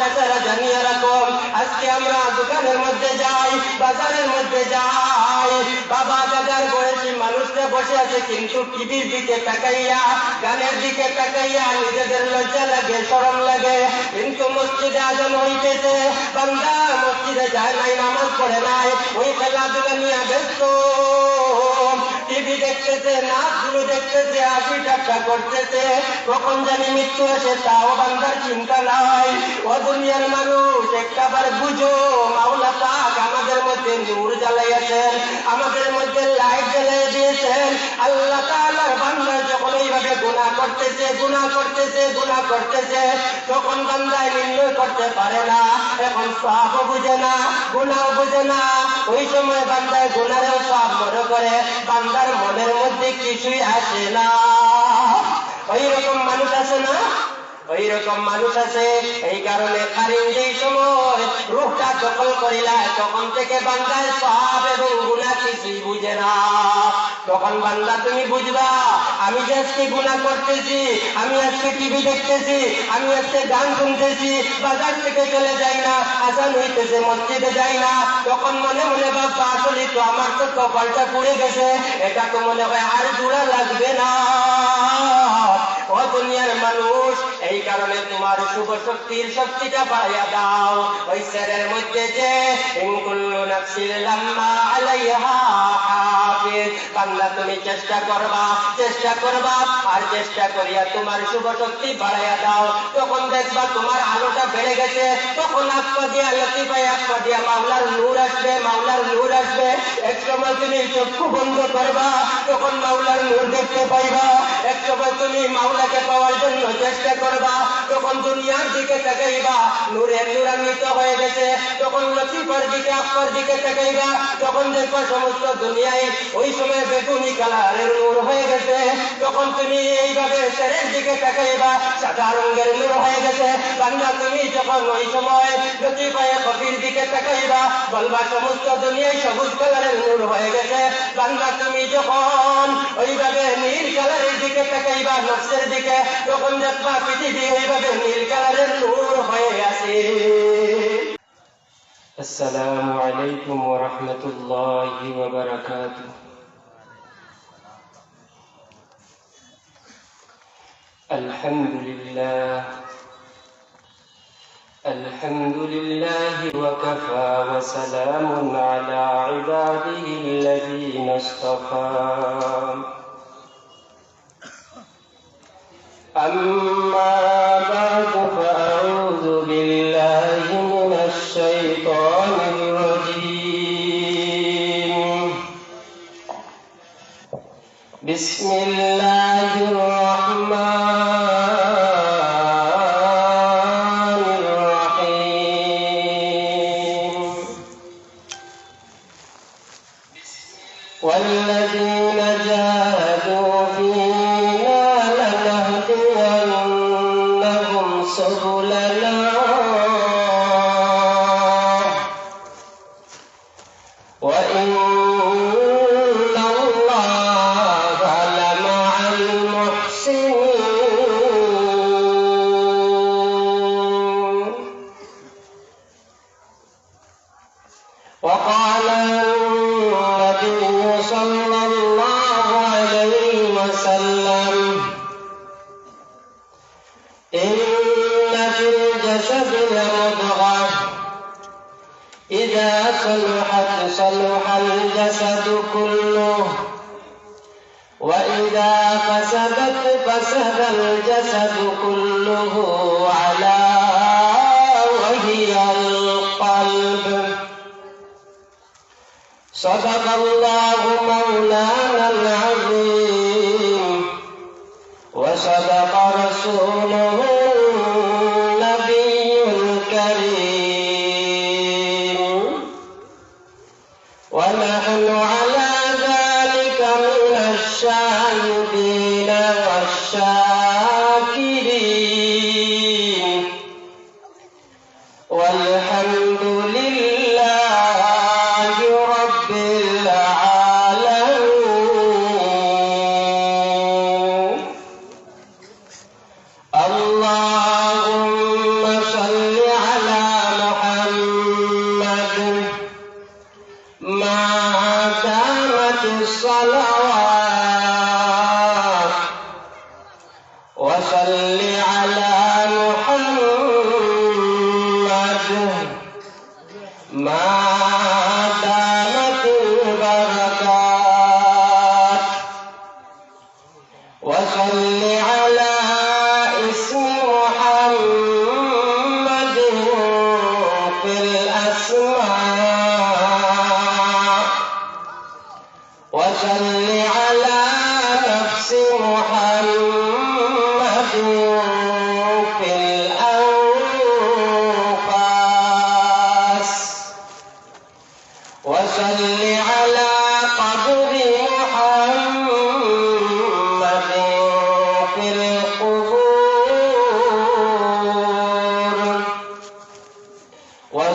বেচারা জানিয়ে রাখো, আজকে আমরা দোকানের মধ্যে যাই, বাজারের মধ্যে যাই, বাবা দাদার বয়সী মানুষরা বসে আছে, কিন্তু টিভির দিকে তাকাইয়া, গানের দিকে তাকাইয়া নিজেদের লজ্জা লাগে, শরম লাগে। কিন্তু মসজিদে আজান হইতেছে, বান্দা মসজিদে যায় নাই, নামাজ পড়ে নাই, ওই খেলাধুলা নিয়ে ব্যস্ত, টিভি দেখতেছে, নাচগুলো দেখতেছে, হাসি ঠাট্টা করতেছে, কখন জানি মৃত্যু আসে তাও বান্দার চিন্তা নাই। ও দুনিয়ার মানুষ, একটাবার বুঝো, মাওলা পাক আমাদের মধ্যে নূর জ্বালাইয়াছেন, আমাদের মধ্যে লাইট জ্বালাই দিয়েছেন। আল্লাহ তাআলার বান্দা যখন এইভাবে গুনাহ করতেছে, তখন বান্দায় নির্ণয় করতে পারে না, এখন সওয়াবও বুঝে না, গুনাহও বুঝে না। ওই সময় বান্দায় গুনাহেও সওয়াব মনে করে, বান্দার মনের মধ্যে কিছুই আসে না। ওই রকম মানুষ আছে না, ওই রকম মানুষ আছে। এই কারণে কারিম যেই সময় রূহটা দখল করিলা, তখন থেকে বান্দায় সওয়াব এবং গুনাহ কিছুই বুঝে না। তখন বান্দা তুমি বুঝবা, আমি যে আজকে গুনাহ করতেছি, আমি আজকে টিভি দেখতেছি, আমি আজকে গান শুনতেছি, বাজার থেকে চলে যাই না, আজান হইতেছে মসজিদে যাই না, তখন মনে মনে ভাববা আসলে তো আমার তো কপালটা পুড়ে গেছে, এটা তো মনে হয় আর জোড়া লাগবে না। ও দুনিয়ার মানুষ, এই কারণে তোমার শুভ শক্তির শক্তিটা বাড়াইয়া দাও। ওই সেরের মধ্যে যে ইন কুল্লু নাফসিন লাম্মা আলাইহা হাফিজ, বান্দা তুমি চেষ্টা করবা আর চেষ্টা করিয়া তোমার শুভ শক্তি বাড়াইয়া দাও। তখন দেখবা তোমার আলোটা বেড়ে গেছে, তখন আত্মা দিয়া লতিফায় আত্মা দিয়া মাওলার নূর আসবে। এক সময় তুমি চক্ষু বন্ধ করবা, তখন মাওলার নূর দেখতে পাইবা। এক সময় তুমি মাওলাকে পাওয়ার জন্য চেষ্টা করবা, তখন দুনিয়ার দিকে তাকাইবা, নূরের নূরান্বিত হয়ে গেছে। তখন লতিফার দিকে আত্মার দিকে তাকাইবা, তখন দেখবা সমস্ত দুনিয়ায় ওই সময় বেগুনি কালারের নূর হয়ে গেছে। তখন তুমি এইভাবে সেরের দিকে তাকাইবা, সাদা রঙের নূর হয়ে গেছে। বান্দা তুমি যখন ওই সময় লতিফায়ে খফির দিকে তাকাইবা, বলবা সমস্ত দুনিয়ায় সবুজ কালারের নূর হয়ে গেছে। বান্দা তুমি যখন ওইভাবে নীল কালারের দিকে তাকাইবা, নফসের দিকে, তখন দেখবা পৃথিবী এইভাবে নীল কালারের নূর হয়ে আছে। আসসালামু আলাইকুম ওয়া রাহমাতুল্লাহি ওয়া বারাকাতুহু। الحمد لله وكفى وسلام على عباده الذين اصطفى. أما بعد فأعوذ بالله من الشيطان الرجيم. بسم الله الرحمن الرحيم. والذين جاهدوا فينا لنهدينهم سبلنا وإن الله لمع المحسنين. وقال النبي صلى الله عليه وسلم إن في الجسد لمضغة إذا صلحت صلح الجسد كله وإذا فسدت فسد الجسد كله على وهي القلب. صدق الله مولانا العظيم وصدق رسوله النبي الكريم ونحن على ذلك من الشاهدين والشاكرين والحمد لله رب العالمين.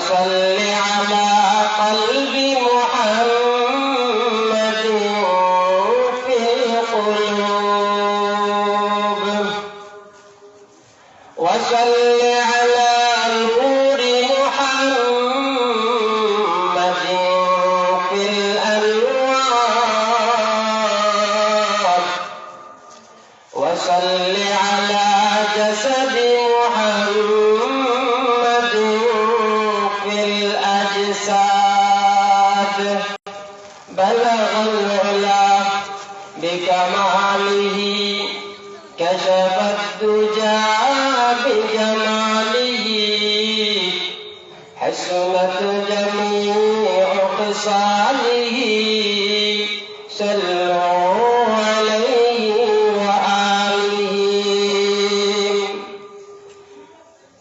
وصل على قلب محمد في القلوب وصل على نور محمد في الأنوار وصل على جسد محمد في الأجساد بلغ العلا بكماله كشف الدجى بجماله حسنت جميع خصاله صلوا عليه وآله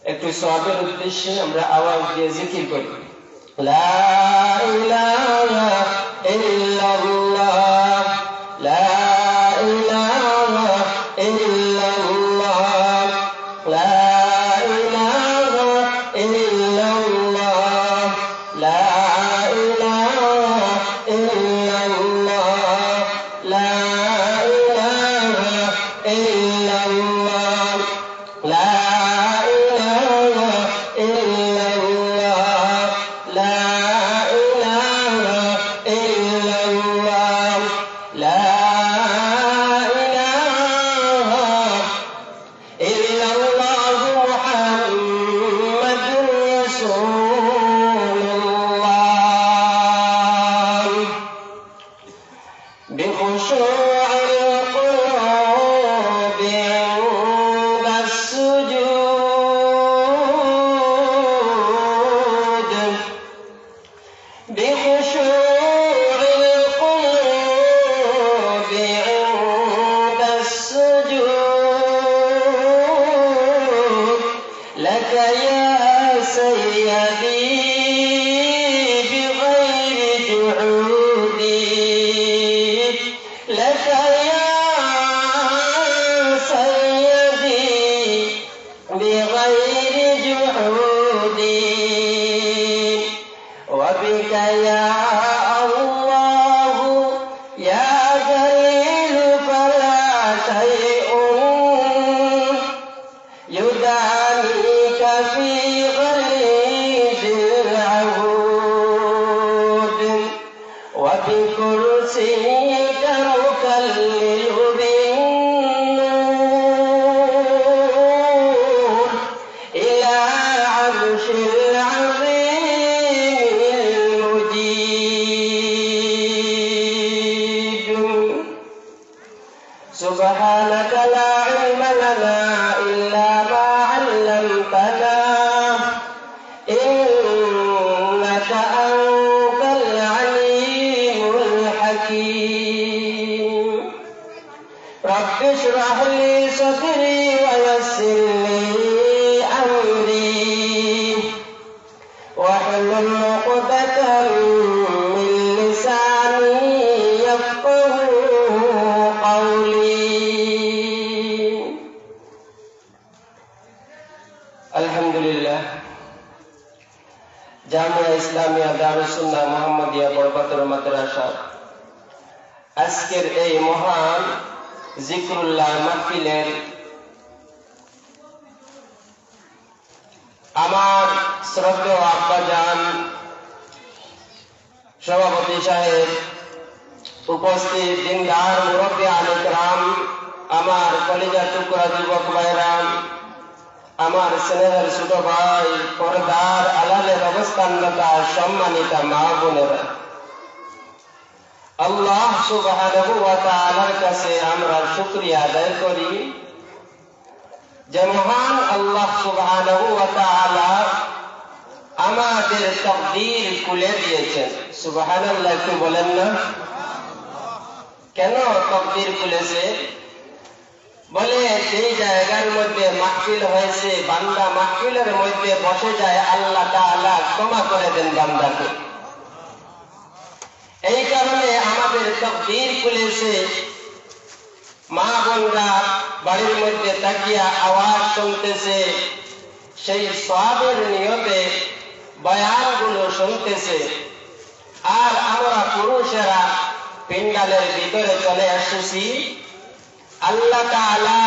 একটু সওয়াবের উদ্দেশ্যে আমরা আওয়াজ দিয়ে জিকির করি লা ইলাহা ইল্লাল্লাহ লা ইলাহা ইল্লাল্লাহ লা ইলাহা ইল্লাল্লাহ লা ইলাহা ইল্লাল্লাহ লা ইলাহা ইল্লাল্লাহ লা ইলাহা ইল্লাল্লাহ লা ইলাহা ইল্লাল্লাহ লা ইলাহা ইল্লাল্লাহ মুহাম্মাদুর রাসূলুল্লাহ بخشوع القلوب عند السجود بخشوع القلوب عند السجود لك يا سيدي بغير جحودي لك يا سيدي بغير جحودي وبك يا الله يا جليل فلا شيء يدانيك في غريب العهود وبكرسيك مكلل بالنور إلى عرش العظيم المجيد سبحانك لا علم لنا إلا ما علمتنا إنك أنت العليم الحكيم رب اشرح لي صدري ويسر لي أمري واحلل عقدة من لساني يفقه قولي الحمد لله জামিয়া ইসলামিয়া দারুস সুন্নাহ মুহাম্মাদিয়া বরকতের মাদ্রাসা আজকের এই মহান জিকরুল্লাহ মাহফিলের আমার শ্রদ্ধেয় আব্বাজান সভাপতি সাহেব উপস্থিত দিনদার মুরব্বী আলিম রাম আমার কলিজার টুকরা যুবক ভাইরা আমার স্নেহের ছোট ভাই পর্দার আড়ালের অবস্থানরত সম্মানিত মা বোনেরা আল্লাহ সুবহানাহু ওয়া তাআলার কাছে আমরা শুকরিয়া আদায় করি যে মহান আল্লাহ সুবহানাহু ওয়া তাআলা আমাদের তাকদীর খুলে দিয়েছেন সুবহানাল্লাহ কি বলেন না কেন তাকদীর খুলেছে বলে যেই জায়গার মধ্যে মাহফিল হয়েছে বান্দা মাহফিলের মধ্যে বসে যায় আল্লাহ তাআলা ক্ষমা করে দেন বান্দাকে এই কারণে আমাদের তাকদীর খুলেছে মা বোনরা বাড়ির মধ্যে তাকিয়া আওয়াজ শুনতেছে সেই সওয়াবের নিয়তে বয়ানগুলো শুনতেছে, আর আমরা পুরুষেরা পিন্ডালের ভিতরে চলে এসেছি। আল্লাহ তাআলা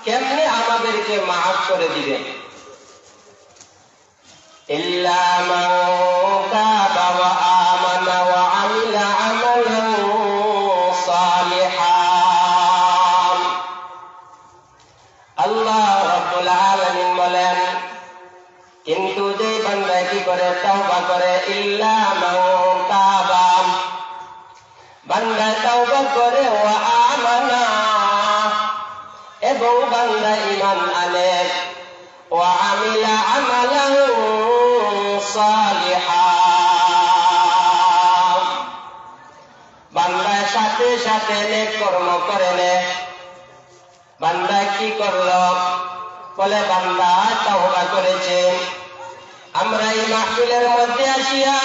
কেমনে আমাদেরকে মাফ করে দিবেন? ইল্লা মান তাবা ওয়া আমানা ওয়া আমিলা আমালান সালিহান। আল্লাহ রাব্বুল আলামিন বলেন, কিন্তু যে বান্দা কি করে? তাওবা করে। ইল্লা মান তাবা, বান্দা তাওবা করে, ওয়া আমানা, এবং বান্দা ঈমান আনে, ওয়া আমিলা আমালান সালিহান, বান্দা সাথে সাথে নেক কর্ম করে নে। বান্দা কি করল? বলে বান্দা তাওবা করেছে। আমরা এই মাহফিলের মধ্যে আসিয়া,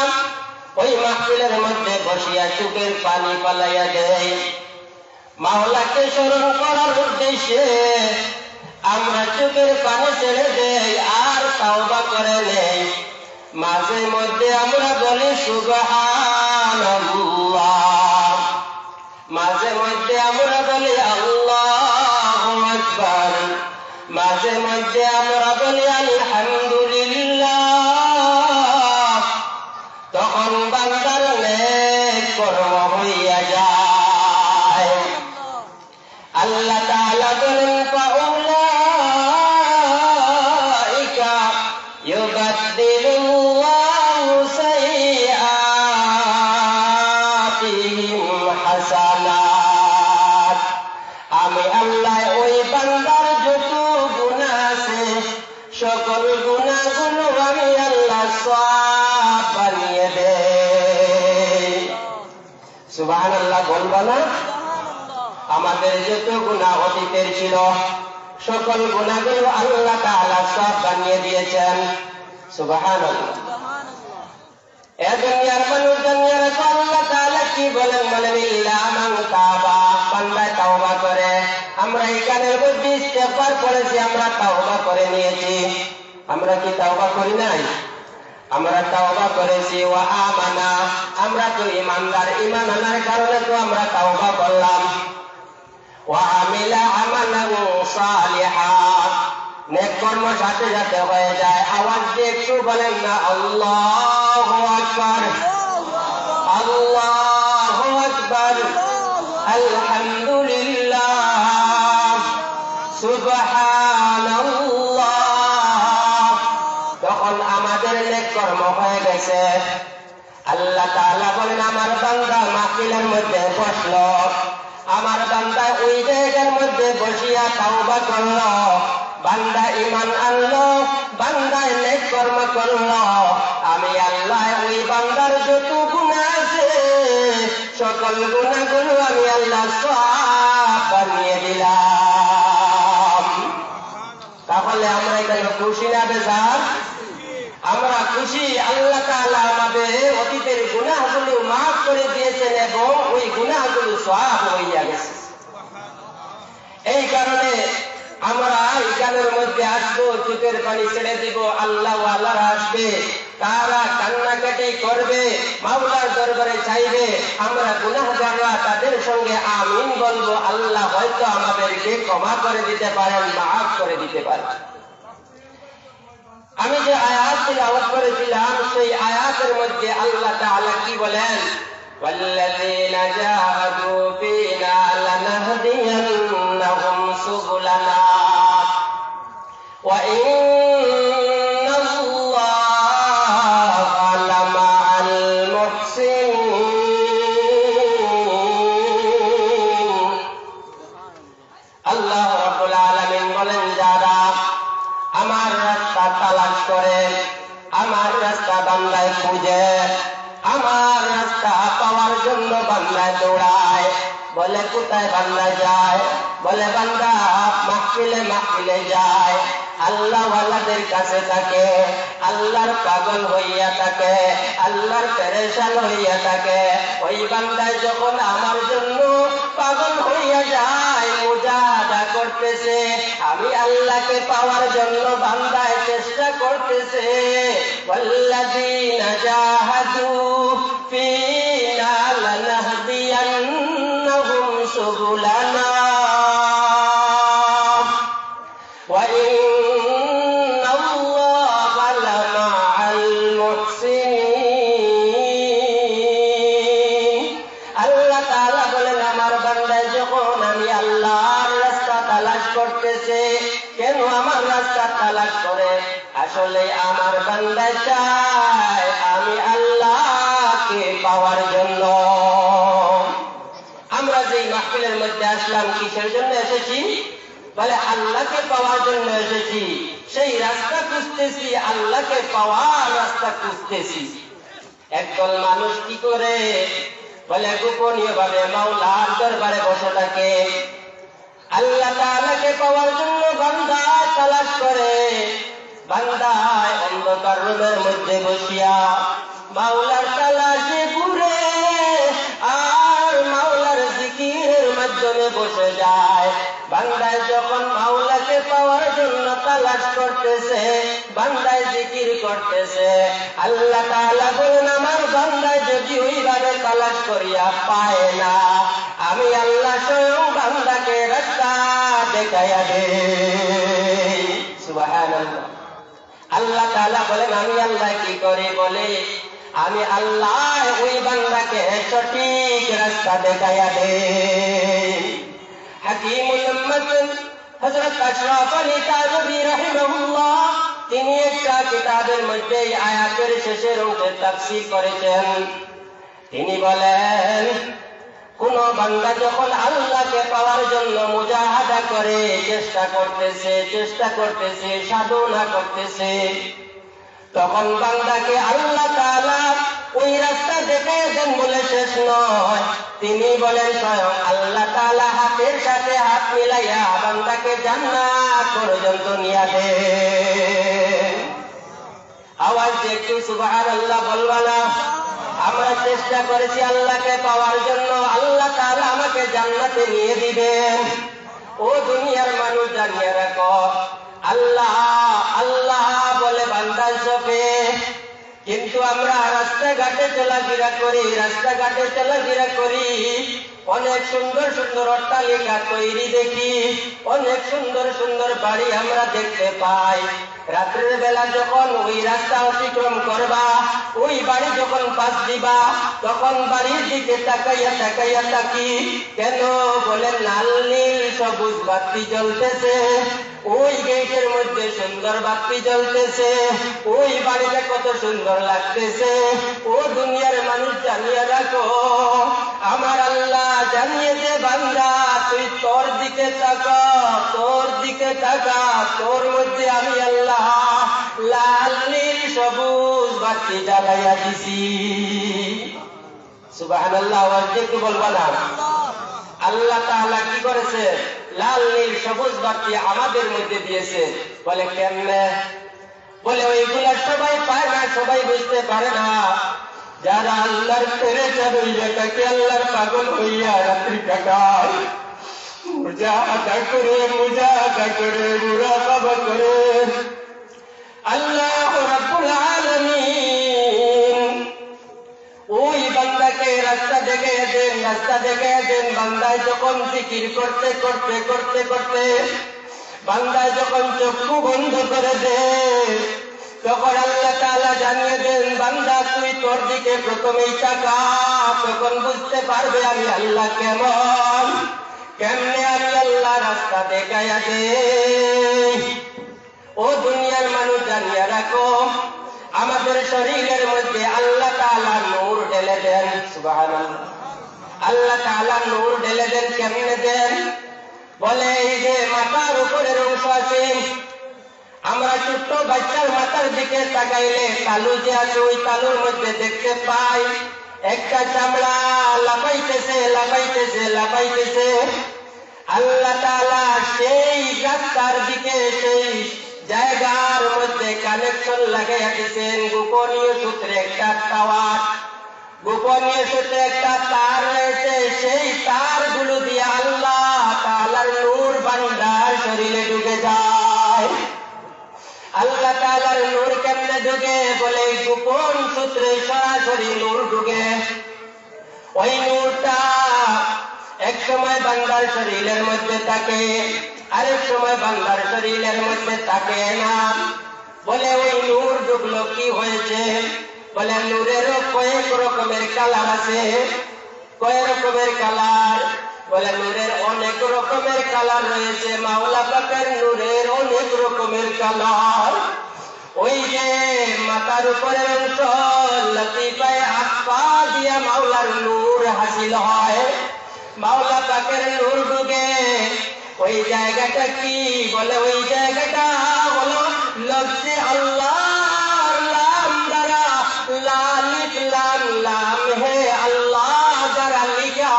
ওই মাহফিলের মধ্যে বসিয়া চোখের পানি পালাইয়া দেয়। মাওলাকে স্মরণ করার উদ্দেশ্যে আমরা চোখের পানি ছেড়ে দেই আর তাওবা করে নেই। মাঝে মধ্যে আমরা বলি সুবহানাল্লাহ, মাঝে মধ্যে আমরা বলি আল্লাহু আকবার, মাঝে মধ্যে আমরা বলি আলহামদুলিল্লাহ। তখন বান্দার নেক কর্ম হইয়া যায়। আল্লাহ তাআলা বলেন, ফাউলাইকা ইউবাদদিলুল্লাহু সাইয়্যাতিহিম হাসানাত। আমি আল্লাহ ওই বান্দার যত গুনাহ আছে সকল গুনাহগুলো আমি আল্লাহ সওয়াব বানিয়ে দেই। সুবহানাল্লাহ বলবা না? আমাদের যত গুনাহ অতীতের ছিল সকল গুনাহগুলো আল্লাহ তাআলা সওয়াব বানিয়ে দিয়েছেন। সুবহানাল্লাহ। এ দুনিয়ার মানুষ, দুনিয়ার আল্লাহ তাআলা কি বলেন? বলেন ইল্লা মান তাবা, বান্দা তাওবা করে। আমরা এখানের মধ্যে ইস্তেগফার করেছি, আমরা তাওবা করে নিয়েছি। আমরা কি তাওবা করি নাই? আমরা তাওবা করেছি। ওয়া আমানা, আমরা তো ঈমানদার, ঈমান আনার কারণে তো আমরা তাওবা করলাম। ওয়া আমিলা আমালান সালিহান, নেক কর্ম সাথে সাথে হয়ে যায়। আওয়াজ দিয়ে একটু বলেন না আল্লাহু আকবার, আল্লাহু আকবার, আলহামদুলিল্লাহ, সুবহানাল্লাহ। তখন আমাদের নেক কর্ম হয়ে গেছে। আল্লাহ তাআলা বলেন, আমার বান্দা মাহফিলের মধ্যে বসলো, আমার বান্দা ওই জায়গার মধ্যে বসিয়া তাওবা করলো, বান্দা ঈমান আনলো, বান্দা নেক কর্ম করলো, আমি আল্লাহ ওই বান্দার যত গুনাহ আছে সকল গুনাহগুলো আমি আল্লাহ সওয়াব বানিয়ে দিলাম। তাহলে আমরা এখানে খুশি না বেজার? আমরা খুশি। আল্লাহ তাআলা আমাদের অতীতের গুনাহগুলো মাফ করে দিয়েছেন এবং ওই গুনাহগুলো সওয়াব হইয়া গেছে। এই কারণে আমরা এই গানের মধ্যে আসবো, চোখের পানি ছেড়ে দিব। আল্লাহ ওয়ালারা আসবে, তারা কান্নাকাটি করবে, মাওলার দরবারে চাইবে। আমরা গুনাহগাররা তাদের সঙ্গে আমিন বলবো। আল্লাহ হয়তো আমাদেরকে ক্ষমা করে দিতে পারেন, মাফ করে দিতে পারেন। আমি যে আয়াত তিলাওয়াত করেছিলাম সেই আয়াতের মধ্যে আল্লাহ তাআলা কি বলেন? ওয়াল্লাযীনা জাহাদু ফীনা লানাহদিয়ান্নাহুম সুবুলানা ওয়া ইন্নাল্লাহা লামাআল মুহসিনিন। আল্লাহ রাব্বুল আলামিন বলেন, যারা আমার রাস্তা তালাশ করে, আমার রাস্তা বান্দায় খুঁজে, আমার রাস্তা পাওয়ার জন্য বান্দায় দৌড়ায়। বলে কোথায় বান্দা যায়? বলে বান্দা মাহফিলে মাহফিলে যায়, আল্লাহ ওয়ালাদের কাছে থাকে, আল্লাহর পাগল হইয়া থাকে, আল্লাহর পেরেশান হইয়া থাকে। ওই বান্দায় যখন আমার জন্য পাগল হইয়া যায়, মুজাহাদা করতেছে, আমি আল্লাহকে পাওয়ার জন্য বান্দায় চেষ্টা করতেছে। ওয়াল্লাযীনা জাহাদু ফীনা লানাহদিয়ান্নাহুম সুবুলানা ওয়া ইন্নাল্লাহা লামাআল মুহসিনিন। আল্লাহ তাআলা বলেন, আমার বান্দা যখন আমি আল্লাহর রাস্তা তালাশ করতেছে, কেন আমার রাস্তা তালাশ করে? আসলে আমার বান্দা চায় আমি আল্লাহকে পাওয়ার জন্য। আমরা যেই মাহফিলের মধ্যে আসলাম কিসের জন্য এসেছি? বলে আল্লাহকে পাওয়ার জন্য এসেছি। সেই রাস্তা খুঁজতেছি, আল্লাহকে পাওয়ার রাস্তা খুঁজতেছি। একদল মানুষ কি করে? বলে গোপনীয় ভাবে মাওলার দরবারে বসে থাকে, আল্লাহ তাআলাকে পাওয়ার জন্য বান্দা তালাশ করে। বান্দায় অন্ধকার রুমের মধ্যে বসিয়া মাওলার তালাশে ঘুরে আর মাওলার জিকিরের মাধ্যমে বসে যায়। বান্দায় যখন মাওলাকে পাওয়ার জন্য তালাশ করতেছে, বান্দায় জিকির করতেছে, আল্লাহ তাআলা বলেন, আমার বান্দায় যদি ওইভাবে তালাশ করিয়া পায় না, আমি আল্লাহ স্বয়ং বান্দাকে রাস্তা দেখাইয়া দেই। সুবহানাল্লাহ। আল্লাহ তাআলা বলেন, আমি আল্লাহ কি করে? বলে আমি আল্লাহ ওই বান্দাকে সঠিক রাস্তা দেখাইয়া দেই। হাকিমুল উম্মত হযরত আশরাফ আলী থানভী রাহিমাহুল্লাহ তিনি একটা কিতাবের মধ্যে এই আয়াতের শেষের অংশে তাফসীর করেছেন। তিনি বলেন, কোন বান্দা যখন আল্লাহকে পাওয়ার জন্য মুজাহাদা করে, চেষ্টা করতেছে, সাধনা করতেছে, তখন বান্দাকে আল্লাহ তাআলা ওই রাস্তা দেখায় দেন বলে শেষ নয়। তিনি বলেন, স্বয়ং আল্লাহ তাআলা হাতের সাথে হাত মিলাইয়া বান্দাকে জান্নাত পর্যন্ত নিয়ে দেন। আওয়াজ দিয়ে একটু সুবহানাল্লাহ বলবা না? আমরা চেষ্টা করেছি আল্লাহকে পাওয়ার জন্য, আল্লাহ তাআলা আমাকে জান্নাতে নিয়ে দিবেন। ও দুনিয়ার মানুষ, জানিয়ে রাখো, আল্লাহ আল্লাহ বলে বান্দার চোখে, কিন্তু আমরা রাস্তাঘাটে চলাফেরা করি, অনেক সুন্দর সুন্দর অট্টালিকা তৈরি দেখি, অনেক সুন্দর সুন্দর বাড়ি আমরা দেখতে পাই। রাত্রের বেলা যখন ওই রাস্তা অতিক্রম করবা, ওই বাড়ি যখন পাশ দিবা, তখন বাড়ির দিকে তাকাইয়া তাকি, কেন? বলে লাল নীল সবুজ বাতি জ্বলতেছে, ওই গেটের মধ্যে সুন্দর বাতি জ্বলতেছে, ওই বাড়িটা কত সুন্দর লাগতেছে। ও দুনিয়ার মানুষ, জানিয়ে রাখো, আমার আল্লাহ জানিয়ে দে, বান্দা তুই তোর দিকে তাকা, তোর মধ্যে আমি আল্লাহ লাল নীল সবুজ বাতি জ্বালাইয়া দিছি। সুবহানাল্লাহ। আওয়াজ দিয়ে একটু বলবা না? আল্লাহ তাআলা কি করেছে? লাল নীল সবুজ বাতি আমাদের মধ্যে দিয়েছে। বলে কেমনে? বলে ওইগুলা সবাই পায় না, সবাই বুঝতে পারে না। যারা আল্লাহর পেরেশান হইয়া থাকে, আল্লাহর পাগল হইয়া রাত্রি কাটায়, মুজাহাদা করে মুরাকাবা করে, আল্লাহ রাব্বুল আলামিন ওই বান্দাকে রাস্তা দেখাইয়া দেন। বান্দায় যখন জিকির করতে বান্দায় যখন চক্ষু বন্ধ করে দে, তখন আল্লাহ তাআলা জানিয়ে দেন, বান্দা তুই তোর দিকে প্রথমেই তাকা, তখন বুঝতে পারবে আমি আল্লাহ কেমনে আমি আল্লাহ রাস্তা দেখাইয়া দেই। ও দুনিয়ার মানুষ, জানিয়ে রাখো, আমাদের শরীরের মধ্যে আল্লাহ তাআলা নূর ঢেলে দেন। সুবহানাল্লাহ। আল্লাহ তাআলা নূর ঢেলে দেন। কেমনে দেন? বলে এই যে মাথার উপরের অংশ আছে, আমরা ছোট্ট বাচ্চার মাথার দিকে তাকাইলে তালু যে আছে, ওই তালুর মধ্যে দেখতে পাই একটা চামড়া লাফাইতেছে। আল্লাহ তাআলা সেই রাস্তার দিকে, সেই জায়গার মধ্যে কানেকশন লাগাইয়া দিয়েছেন গোপনীয় সূত্রে একটা টাওয়ার, গোপনীয় সূত্রে একটা তার রয়েছে। সেই তারগুলো দিয়ে আল্লাহ তাআলার নূর বান্দার শরীরে ঢুকে যায়। আল্লাহ তাআলার নূর কেমনে ঢুকে? বলে গোপন সূত্রে সরাসরি নূর ঢুকে। ওই নূরটা এক সময় বান্দার শরীরের মধ্যে থাকে, আরেক সময় বান্দার শরীরের মধ্যে থাকে না। বলে ওই নূর ঢুকলো কি হয়েছে? বলে নূরেরও কয়েক রকমের কালার আছে। কয়েক রকমের কালার? বলে নূরের অনেক রকমের কালার রয়েছে। মাওলা পাকের নূরের অনেক রকমের কালার। ওই যে মাথার উপরের অংশ লতিফায়ে আকফা দিয়া মাওলার নূর হাসিল হয়। মাওলা পাকের নূর ঢুকে। ওই জায়গাটা কি? বলে ওই জায়গাটা হলো লফজে আল্লাহর লাম দ্বারা, লালিফ লাম লাম হে আল্লাহ দ্বারা লিখা।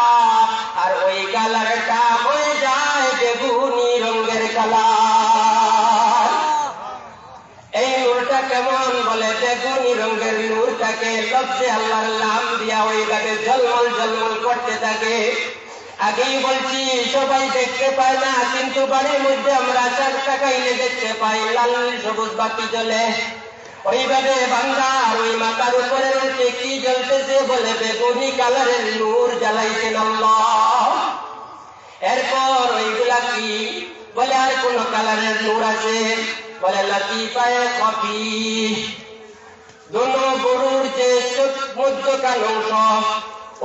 আর ওই কালারটা হয়ে যায় বেগুনি রঙের কালার। এই নূরটা কেমন? বলে বেগুনি রঙের নূরটাকে লফজে আল্লাহর লাম দিয়া ওইভাবে ঝলমল ঝলমল করতে থাকে। আগেই বলছি সবাই দেখতে পায় না, কিন্তু বাড়ির মধ্যে আমরা 4 টাকা এনে দেখতে পাই, লাল সবুজ বাতি জ্বলে। ওইভাবে বান্দার ওই মাথার উপরে রয়েছে কি জ্বলতেছে? বলে বেগুনি কালারের নূর জ্বালাইছেন আল্লাহ। এরপর ওইগুলা কি? বলে আর কোন কালারের নূর আছে? বলে লতিফায়ে খফি। দোনো গরুর যে মধ্যকার অংশ,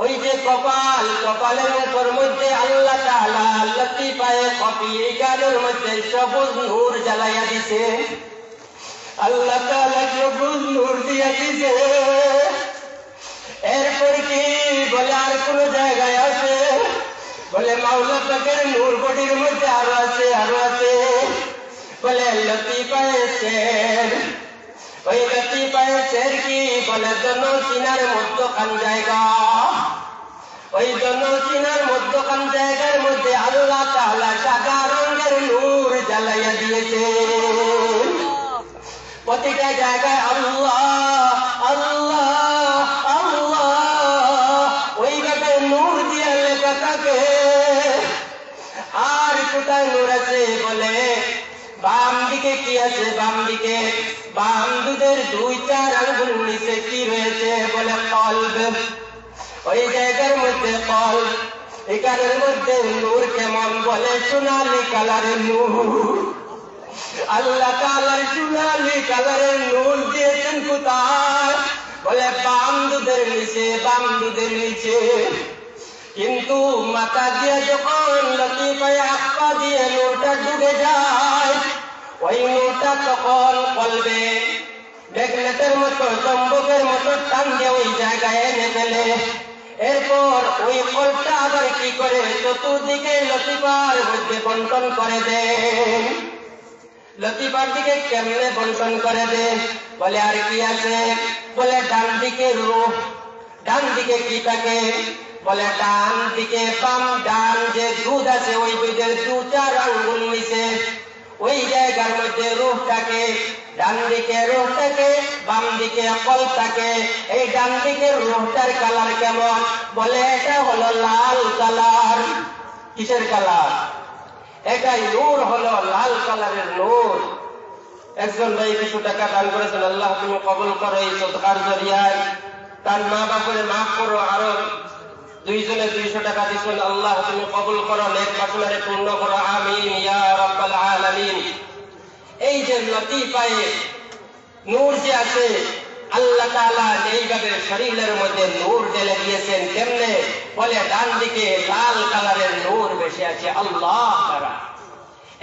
ওই যে কপাল, কপালের উপর মধ্যে আল্লাহ তাআলা লতিফায়ে খফি এই গানের মধ্যে সবুজ নূর জ্বালাইয়া দিছে। আল্লাহ তাআলা সবুজ নূর দিয়া দিছে। এরপর কি? বলে আর কোন জায়গায় আছে? বলে মাওলা পাকের নূর বডির মধ্যে আরো আছে, আরো আছে। বলে লতিফায়ে শের। ওই লতিফায়ে শের কি? বলে দোনো সিনার মধ্যখান জায়গা। ওই দোনো সিনার মধ্যখান জায়গার মধ্যে আল্লাহ তাআলা সাদা রঙের নূর জ্বালাইয়া দিয়েছে। প্রতিটা জায়গায় আল্লাহ আল্লাহ আল্লাহ ওইভাবে নূর দিয়ে লেখা থাকে। আর কোথায় নূর আছে? বলে বাম দিকে কি আছে? বাম দিকে বাম দুধের 2-4 আঙ্গুল নিচে কি রয়েছে? বলে কলব। ওই জায়গার মধ্যে কলব। এখানের মধ্যে নূর কেমন? বলে সোনালি কালারের নূর। আল্লাহ তাআলার সোনালি কালারের নূর দিয়েছেন কোথায়? বলে বাম দুধের নিচে, বাম দুধের নিচে। কিন্তু মাথা দিয়ে যখন লতিফায়ে আকফা দিয়ে নূরটা ডুবে যায়, ওই নূরটা তখন কলবে ম্যাগনেটের মতো, চম্বকের মতো টান দিয়ে ওই জায়গায় এনে ফেলে। এরপর ওই কলটা আবার কি করে? চতুর্দিকে লতিফার মধ্যে বন্টন করে দেন। লতিফার দিকে কেমনে বন্টন করে দেন? বলে আর কি আছে? বলে ডান দিকে রূহ। ডান দিকে কি থাকে? বলে ডান দিকে বাম ডান যে দুধ আছে ওই দুধের 2-4 আঙ্গুল নিচে ওই জায়গার মধ্যে রূহ থাকে। ডান দিকে রূহ থাকে, বাম দিকে কল থাকে। এই ডান দিকের রূহটার কালার কেমন? বলে এটা হলো লাল কালার। কিসের কালার? এটাই নূর হলো লাল কালারের নূর। একজন ভাই কিছু টাকা দান করেছেন, আল্লাহ তুমি কবুল করো এই সদকার জরিয়ায়। তার মা বাপরে মাফ করো। আরো 2 জনে 200 টাকা দিয়েছেন, আল্লাহ তুমি কবুল করো, নেক বাসনারে পূর্ণ করো, আমিন ইয়া রাব্বাল আলামিন। এই যে লতিফায়ে নূর যে আছে, আল্লাহ তাআলা এইভাবে শরীরের মধ্যে নূর ঢেলে দিয়েছেন। কেমনে? বলে ডান দিকে লাল কালারের নূর বেশি আছে আল্লাহ দ্বারা।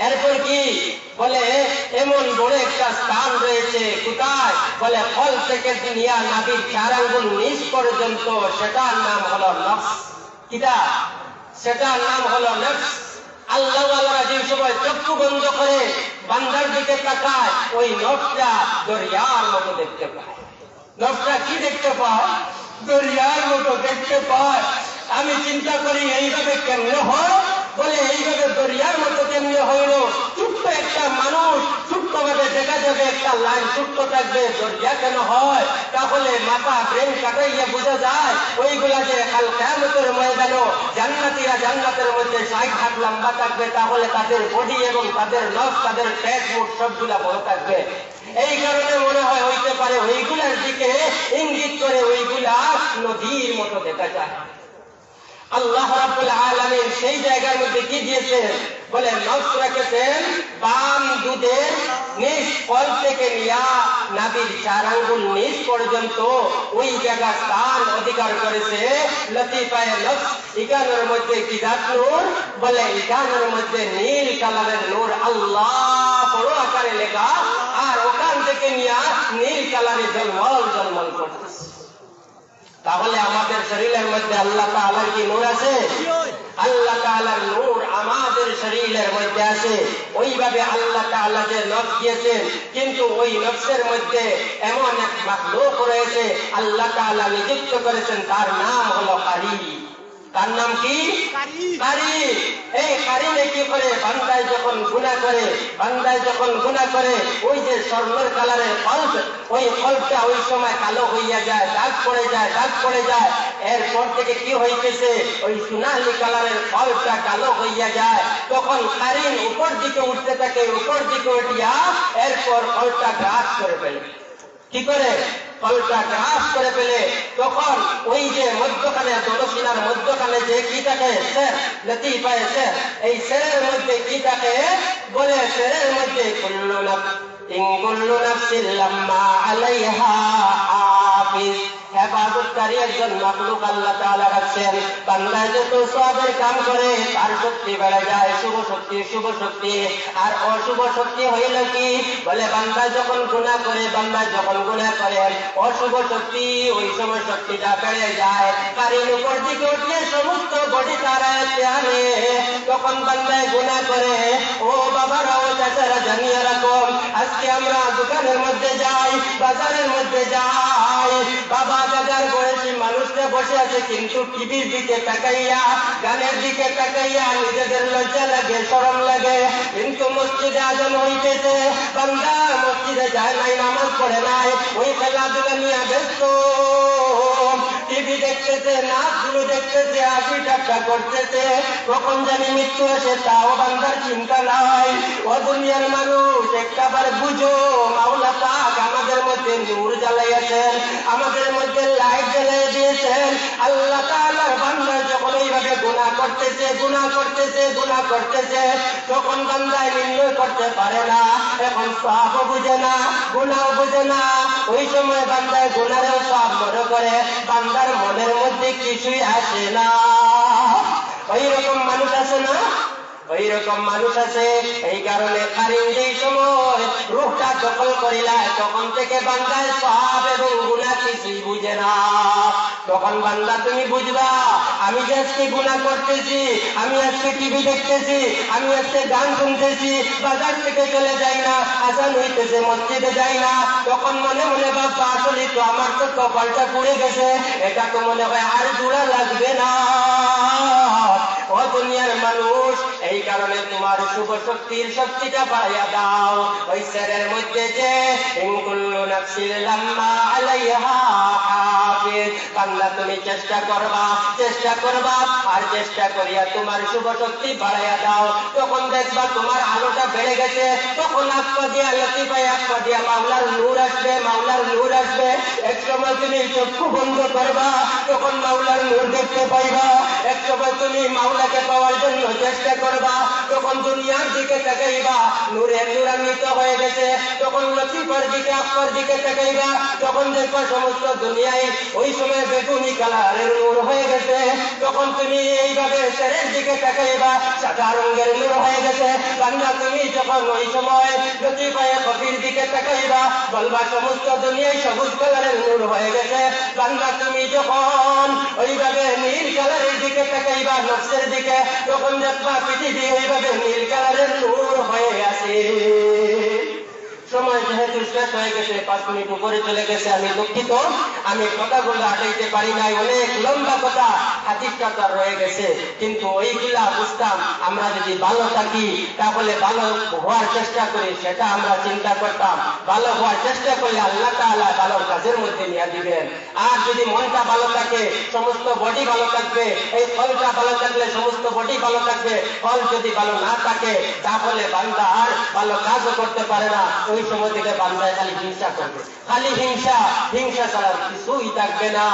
এরপর কি? বলে এমন বড় একটা স্থান রয়েছে। কোথায়? বলে ফল থেকে দুনিয়া নাভির 4 আঙ্গুল নিচ পর্যন্ত, সেটার নাম হলো নফস। কিটা? সেটার নাম হলো নফস। আল্লাহ ওয়ালারা যে সময় চক্ষু বন্ধ করে বান্দার দিকে তাকায়, ওই নফসটা দরিয়ার মতো দেখতে পায়। নফসটা কি দেখতে পায়? দরিয়ার মতো দেখতে পায়। আমি চিন্তা করি এইভাবে কেমনে হয়? বলে এইভাবে দরিয়ার মতো কেমনি হইল? ছোট্ট একটা মানুষ, ছোট্ট ভাবে দেখা যাবে একটা লাইন ছোট্ট থাকবে, দরিয়া কেন হয়? তাহলে মাথা ব্রেন কাটাইয়া বোঝা যায় ওইগুলা যে কাল কিয়ামতের ময়দানে জান্নাতীরা জান্নাতের মধ্যে 60 হাত লম্বা থাকবে, তাহলে তাদের বডি এবং তাদের নখ, তাদের পেট, মুখ সবগুলা বড় থাকবে। এই কারণে মনে হয় হইতে পারে ওইগুলার দিকে ইঙ্গিত করে ওইগুলা নদীর মতো দেখা যায়। আল্লাহ রাব্বুল আলামিন সেই জায়গার মধ্যে কি দিয়েছেন? বলে নফস রেখেছেন বাম দুধের নিচ কল থেকে নিয়া নাভির 4 আঙ্গুল নিচ পর্যন্ত ওই জায়গা স্থান অধিকার করেছে লতিফায়ে নফস। ইকানের মধ্যে কি জাত নূর? বলে ইকানের মধ্যে নীল কালারের নূর আল্লাহ বড় আকারে লেখা, আর ওখান থেকে নিয়া নীল কালারে ঝলমল ঝলমল করতেছে। তাহলে আমাদের শরীরের মধ্যে আল্লাহ তাআলার কি নূর আছে? আল্লাহ তাআলার নূর আমাদের শরীরের মধ্যে আছে। ওইভাবে আল্লাহ তাআলা যে নফস দিয়েছেন, কিন্তু ওই নফসের মধ্যে এমন এক মাখলুক রয়েছে আল্লাহ তাআলা নিযুক্ত করেছেন, তার নাম হলো কারি। তার নাম কি? কারি। এই কারিনে কি করে? বান্দায় যখন গুনাহ করে, বান্দায় যখন গুনাহ করে, ওই যে স্বর্ণের কালারের কল্প, ওই কল্পটা ওই সময় কালো হইয়া যায়, দাগ পড়ে যায়, দাগ পড়ে যায়। এরপর থেকে কি হইতেছে? ওই সোনালী কালারের কল্পটা কালো হইয়া যায়। তখন কারিন উপর দিকে উঠতে থাকে, উপর দিকে উঠিয়া এরপর কল্পটা গ্রাস করে ফেলে। কি করে? কলটা গ্রাস করে ফেলে। তখন ওই যে মধ্যখানে দোলসিনার মধ্যখানে যে কি থাকে? স্যার, লতিফায়ে স্যার। এই স্যারের মধ্যে কি থাকে? বলে স্যারের মধ্যে কুল্লু নাফসিন লাম্মা আলাইহা হাফিজ। হেফাজতকারী একজন মাখলুক আল্লাহ তাআলা রাখছেন। বান্দা যত সওয়াবের কাম করে তার শক্তি বেড়ে যায়, শুভ শক্তি, শুভ শক্তি। আর অশুভ শক্তি হইল কি? বলে বান্দা যখন গুনাহ করে, বান্দা যখন গুনাহ করে, অশুভ শক্তি ওই সময় শক্তিটা বেড়ে যায়। কারিন উপর দিকে উঠলে সমস্ত বডি তারা আনে। তখন বান্দায় গুনাহ করে। ও বাবারা, ও চাচারা, জানিয়ে রাখো, আজকে আমরা দোকানের মধ্যে যাই, বাজারের মধ্যে যাই, বাবা দাদার বয়সী মানুষরা বসে আছে, কিন্তু টিভির দিকে তাকাইয়া, গানের দিকে তাকাইয়া নিজেদের লজ্জা লাগে, শরম লাগে। কিন্তু মসজিদে আজান হইতেছে, বান্দা মসজিদে যায় নাই, নামাজ পড়ে নাই, ওই খেলাধুলা নিয়ে ব্যস্ত, টিভি দেখতেছে, নাচগুলো দেখতেছে, হাসি ঠাট্টা করতেছে। কখন জানি মৃত্যু আসে তাও বান্দার চিন্তা নাই। ও দুনিয়ার মানুষ, একটাবার বুঝো, মাওলা পাক আমাদের মধ্যে নূর জ্বালাইয়াছেন, আমাদের মধ্যে লাইট জ্বালাই দিয়েছেন। আল্লাহ তাআলার বান্দা যখন এইভাবে গুনাহ করতেছে, গুনাহ করতেছে, গুনাহ করতেছে, তখন বান্দায় নির্ণয় করতে পারে না। এখন সওয়াব বুঝে না, গুনাহ বুঝে না। ওই সময় বান্দায় গুনাহের সওয়াব মনে করে, বান্দার মনের মধ্যে কিছুই আসে না। ওই রকম মানুষ আছে না? ওই রকম মানুষ আছে। এই কারণে কারিন যেই সময় রূহটা দখল করিলায়, তখন থেকে বান্দায় সওয়াব এবং গুনাহ কিছুই বুঝে না। তখন বান্দা তুমি বুঝবা, আমি যে আজকে গুনাহ করতেছি, আমি আজকে টিভি দেখতেছি, আমি আজকে গান শুনতেছি, বাজার থেকে চলে যাই না, আজান হইতেছে, মসজিদে যাই না, তখন মনে মনে ভাববা আসলে তো আমার তো কপালটা পুড়ে গেছে, এটা তো মনে হয় আর জোড়া লাগবে না। ও দুনিয়ার মানুষ, এই কারণে তোমার শুভ শক্তির শক্তিটা বাড়াইয়া দাও। ওই স্যারের মধ্যে যে কুল্লু নাফসিন লাম্মা আলাইহা হাফিজ, বান্দা তুমি চেষ্টা করবা, চেষ্টা করবা, আর চেষ্টা করিয়া তোমার শুভ শক্তি বাড়াইয়া দাও। তখন দেখবা তোমার আলোটা বেড়ে গেছে। তখন আত্মা দিয়া লতিফায়ে আত্মা দিয়া মাওলার নূর আসবে, মাওলার নূর আসবে। এক সময় তুমি চক্ষু বন্ধ করবা, তখন মাওলার নূর দেখতে পাইবা। এক সময় তুমি মাওলাকে পাওয়ার জন্য চেষ্টা করবা, তখন দুনিয়ার দিকে তাকাইবা, নূরে নূরান্বিত হয়ে গেছে। তখন লতিফার দিকে, আত্মার দিকে তাকাইবা, তখন দেখবা সমস্ত দুনিয়ায় ওই সময় বেগুনি কালারের নূর হয়ে গেছে। তখন তুমি এইভাবে স্যারের দিকে তাকাইবা, সাদা রঙের নূর হয়ে গেছে। বান্দা তুমি যখন ওই সময় লতিফায়ে খফির দিকে তাকাইবা, বলবা সমস্ত দুনিয়ায় সবুজ কালারের নূর হয়ে গেছে। বান্দা তুমি যখন ওইভাবে নীল কালারের দিকে তাকাইবা, নফসের দিকে, তখন দেখবা পৃথিবী এইভাবে নীল কালারের নূর হয়ে আছে। সময় যেহেতু শেষ হয়ে গেছে, 5 মিনিট উপরে চলে গেছে, আমি দুঃখিত, আমি কথাগুলো আটাইতে পারি নাই। অনেক লম্বা কথা, হাদিসটা তো রয়ে গেছে, কিন্তু ওইগুলা বুঝতাম। আমরা যদি ভালো থাকি তাহলে ভালো হওয়ার চেষ্টা করি, সেটা আমরা চিন্তা করতাম। ভালো হওয়ার চেষ্টা করলে আল্লাহ তাআলা ভালো কাজের মধ্যে নিয়ে দিবেন। আর যদি মনটা ভালো থাকে সমস্ত বডি ভালো থাকবে, এই ফলটা ভালো থাকলে সমস্ত বডি ভালো থাকবে। ফল যদি ভালো না থাকে তাহলে বান্দা আর ভালো কাজও করতে পারে না। ওই সময় থেকে বান্দায় খালি হিংসা করবে, খালি হিংসা, হিংসা ছাড়া কিছুই থাকবে না।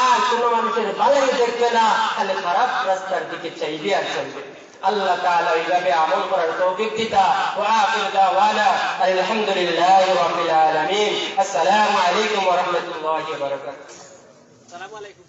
আর কোনো মানুষের ভালোই দেখবে না, খালি খারাপ রাস্তার দিকে চাইবে আর চলবে। আল্লাহ তাআলা এইভাবে আমল করার তৌফিক দিতা। ওয়া আখিরু দাওয়ানা আলহামদুলিল্লাহি রাব্বিল আলামিন। আসসালামু আলাইকুম ওয়া রাহমাতুল্লাহি ওয়া বারাকাতুহু। আসসালামু আলাইকুম।